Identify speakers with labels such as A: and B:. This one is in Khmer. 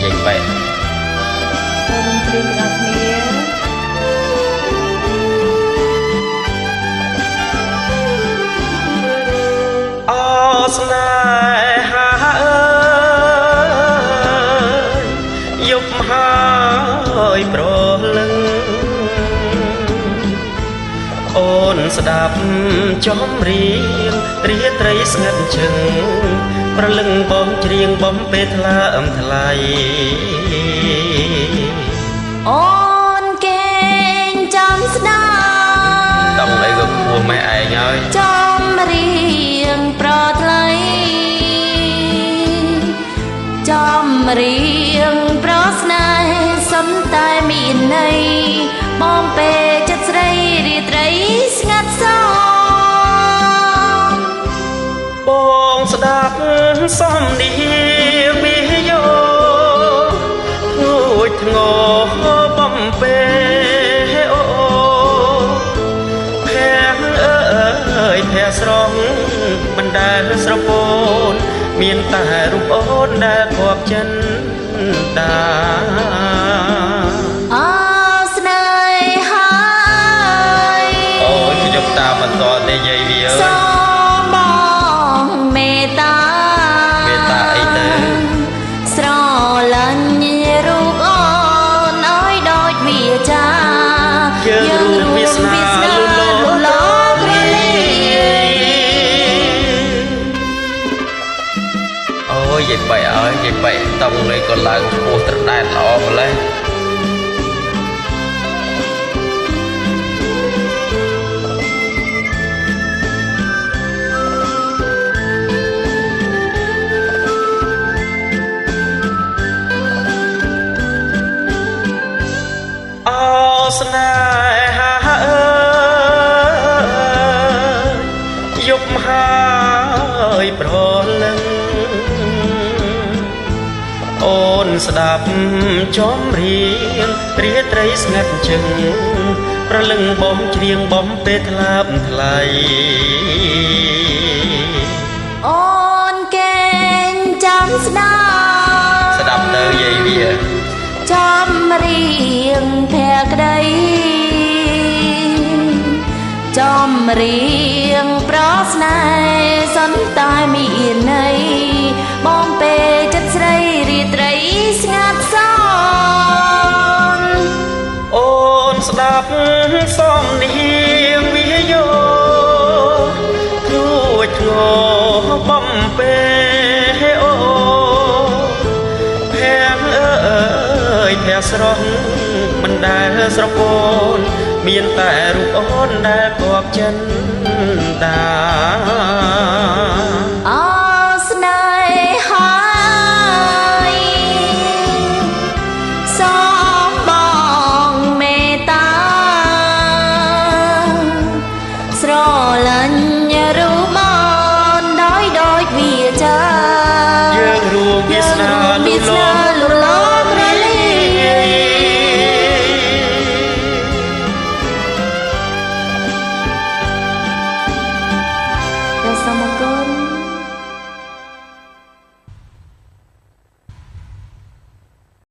A: យាយបែ
B: សូមព្រៀងដល់គ្នា
A: អស្នេហាអើយយប់ហើយប្រលឹងអូនស្ដាប់ចំរៀងរាត្រីស្ងាត់ជឹងប្រលឹងបងច្រៀងបំពេលថ្លើមថ្លៃ
B: អូនកេងចាំស្ដាប់
A: តំអីក៏ពោះម៉ែឯងហើយ
B: ចំរៀងប្រថ្លៃចំរៀងប្រស្នេហ៍សំតែមានន័យបងពេលចិត្តស្រីរាត្រីស្ងាត់សោ
A: បងស្ដាប់សំនៀងវិយោងូចធ្ងរបំពេលអូភែងអើយភែស្រងមិនដែលស្រពោនមានតែរូបអូនដែលគប់ចិនតា
B: អស្នេហា
A: អូយខ្ញុំតាមបន្តទេយាយវាអើយ
B: សូមបងមេត្តា
A: មេត្តាអីទៅ
B: ស្រឡាញ់រូបអូនឲ្យដូចវាចា
A: យើងរួមវាសនាលូឡោ
B: ក្រលី
A: អូយយាយបែអើយយាយបែតង់លេក៏ឡើងឈ្មោះត្រដែតល្អម្លេះស្នេហាអើយយប់ហើយប្រលឹងអូនស្ដាប់ចំរៀងរាត្រីស្ងាត់ជឹងប្រលឹងបំច្រៀងបំពេលថ្លើមថ្លៃ
B: អូនកេងចាំស្ដាប់
A: ស្ដាប់ទៅយាយវា
B: ចំរៀងភក្តីចំរៀងប្រស្នេហ៍សន្តែមានន័យបងពេលចិត្តស្រីរាត្រីស្ងាត់សោន
A: អូនស្ដាប់សំនៀងវិយោគួចធ្ងរបំពេលអូភែងអើយភែស្រស់មិនដែលស្រពោនមានតែរូបអូនដែលគប់ចិនតា